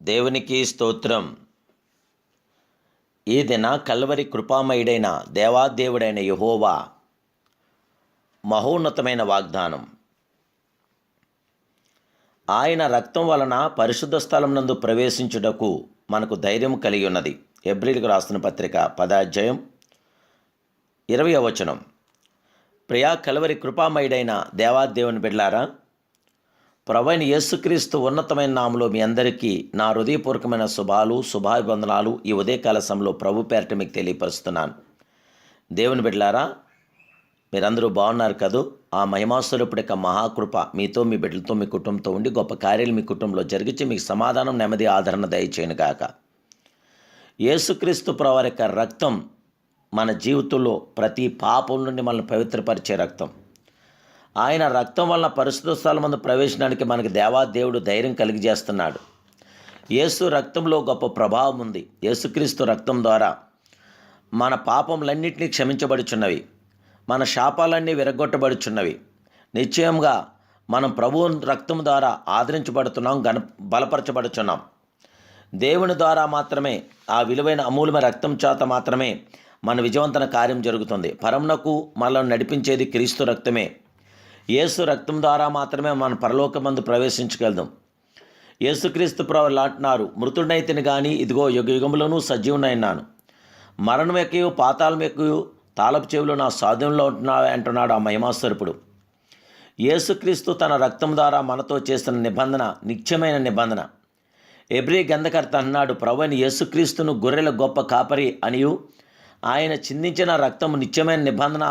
దేవునికి స్తోత్రం. ఈ దిన కల్వరి కృపామయుడైన దేవాదేవుడైన యెహోవా మహోన్నతమైన వాగ్దానం. ఆయన రక్తం వలన పరిశుద్ధ స్థలం నందు ప్రవేశించుటకు మనకు ధైర్యం కలిగి ఉన్నది. హెబ్రీయులకు రాసిన పత్రిక 10వ అధ్యాయం 20వ వచనం. ప్రియా కల్వరి కృపామయుడైన దేవాదేవుని బిడ్డలారా, ప్రభువైన యేసుక్రీస్తు ఉన్నతమైన నామములో మీ అందరికీ నా హృదయపూర్వకమైన శుభాభివందనాలు ఈ ఉదయకాల సమయంలో ప్రభు పేరిట మీకు తెలియపరుస్తున్నాను. దేవుని బిడ్డలారా, మీరందరూ బాగున్నారు కదూ? ఆ మహిమాస్వరూపుడి యొక్క మహాకృప మీతో, మీ బిడ్డలతో, మీ కుటుంబంతో ఉండి గొప్ప కార్యాలు మీ కుటుంబంలో జరిగించి మీకు సమాధానం, నెమ్మది, ఆదరణ దయచేయను గాక. యేసుక్రీస్తు ప్రభువారి యొక్క రక్తం మన జీవితంలో ప్రతి పాపం నుండి మనల్ని పవిత్రపరిచే రక్తం. ఆయన రక్తం వలన పరిశుద్ధ స్థలం ముందు ప్రవేశించడానికి మనకి దేవాదేవుడు ధైర్యం కలిగజేస్తున్నాడు. యేసు రక్తంలో గొప్ప ప్రభావం ఉంది. యేసుక్రీస్తు రక్తం ద్వారా మన పాపములన్నింటినీ క్షమించబడుచున్నవి, మన శాపాలన్నీ విరగొట్టబడుచున్నవి. నిశ్చయంగా మనం ప్రభువు రక్తం ద్వారా ఆదరించబడుతున్నాం, బలపరచబడుచున్నాం. దేవుని ద్వారా మాత్రమే, ఆ విలువైన అమూల్యమైన రక్తం చేత మాత్రమే మన విజయవంతమైన కార్యం జరుగుతుంది. పరమునకు మనల్ని నడిపించేది క్రీస్తు రక్తమే. యేసు రక్తం ద్వారా మాత్రమే మన పరలోకమందు ప్రవేశించగలదాం. యేసుక్రీస్తు ప్రభువు అంటున్నారు, మృతుడైతిని కానీ ఇదిగో యుగ యుగములను సజీవునైనాను, మరణం ఎక్కయు పాతాళం ఎక్కయు తాళపు చెవులు నా స్వాధీనంలో అంటున్నాడు ఆ మహిమాస్వరూపుడు. యేసుక్రీస్తు తన రక్తం ద్వారా మనతో చేస్తున్న నిబంధన నిత్యమైన నిబంధన. హెబ్రీ గ్రంథకర్త అన్నాడు, ప్రభువైన యేసుక్రీస్తును గొర్రెల గొప్ప కాపరి అనియు, ఆయన చిందించిన రక్తము నిత్యమైన నిబంధన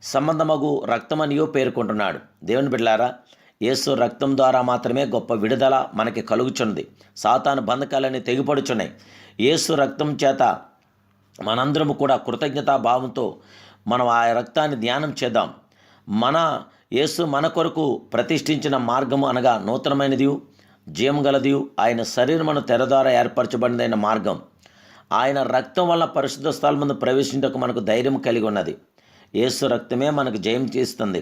సంబంధమగు రక్తమనియో పేర్కొంటున్నాడు. దేవుని బిడ్డలారా, యేసు రక్తం ద్వారా మాత్రమే గొప్ప విడుదల మనకి కలుగుచున్నది. సాతాను బంధకాలన్నీ తెగిపడుచున్నాయి. యేసు రక్తం చేత మనందరము కూడా కృతజ్ఞతా భావంతో మనం ఆ రక్తాన్ని ధ్యానం చేద్దాం. మన యేసు మన కొరకు ప్రతిష్ఠించిన మార్గము అనగా నూతనమైనది, జీవం గలది, ఆయన శరీరమును తెర ద్వారా ఏర్పరచబడినదైన మార్గం. ఆయన రక్తం వల్ల పరిశుద్ధ స్థలం ముందు ప్రవేశించడానికి మనకు ధైర్యం కలిగి ఉన్నది. యేసు రక్తమే మనకు జయం చేస్తుంది.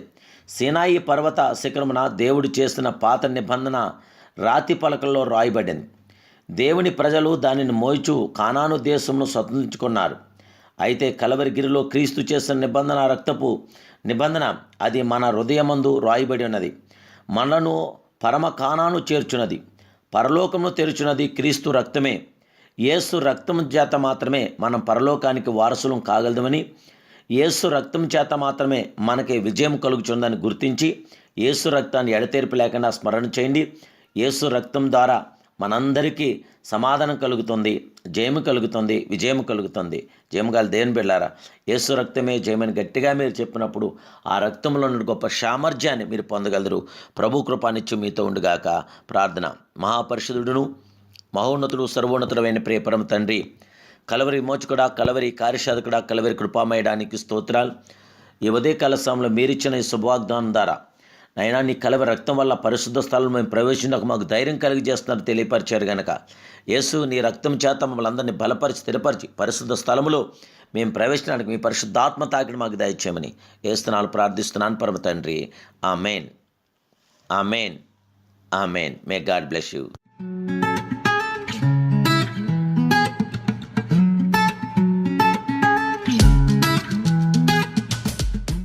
సీనాయి పర్వత శిఖరమున దేవుడు చేసిన పాత నిబంధన రాతి పలకల్లో రాయబడింది. దేవుని ప్రజలు దానిని మోయిచు కానాను దేశమును స్వతంత్రించుకున్నారు. అయితే కలవరిగిరిలో క్రీస్తు చేసిన నిబంధన రక్తపు నిబంధన, అది మన హృదయమందు రాయబడి ఉన్నది. మనను పరమ కానాను చేర్చున్నది, పరలోకమును తెరుచున్నది క్రీస్తు రక్తమే. యేసు రక్తం చేత మాత్రమే మనం పరలోకానికి వారసులం కాగలదమని, యేసు రక్తం చేత మాత్రమే మనకి విజయం కలుగుతుందని గుర్తించి యేసు రక్తాన్ని ఎడతెరిపి లేకుండా స్మరణ చేయండి. యేసు రక్తం ద్వారా మనందరికీ సమాధానం కలుగుతుంది, జయము కలుగుతుంది, విజయం కలుగుతుంది. జయము గల దేవుని బిడ్డలారా, యేసు రక్తమే జయమని గట్టిగా మీరు చెప్పినప్పుడు ఆ రక్తంలో ఉన్న గొప్ప సామర్థ్యాన్ని మీరు పొందగలరు. ప్రభు కృపానిచ్చు మీతో ఉండుగాక. ప్రార్థన. మహాపరిశుద్ధుడును మహోన్నతుడు సర్వోన్నతుడైన ప్రియ పరమ తండ్రి, కలవరి మోచకుడా, కలవరి కార్యసాధకుడా, కలవరి కృపామయడానికి స్తోత్రాలు. ఈ ఉదయకాల సమయంలో మీరిచ్చిన ఈ శుభవాగ్దానం ద్వారా నైనా నీ కలవరి రక్తం వల్ల పరిశుద్ధ స్థలంలో మేము ప్రవేశించడానికి మాకు ధైర్యం కలిగజేస్తున్నారు తెలియపరిచారు గనక, యేసు నీ రక్తం చేత మమ్మల్ని అందరినీ బలపరిచి స్థిరపరిచి పరిశుద్ధ స్థలములో మేము ప్రవేశించడానికి మీ పరిశుద్ధాత్మ తాకిడి మాకు దయచేయమని ఏస్తున్నాను ప్రార్థిస్తున్నాను పరమ తండ్రి. Amen, amen, amen. May God bless you.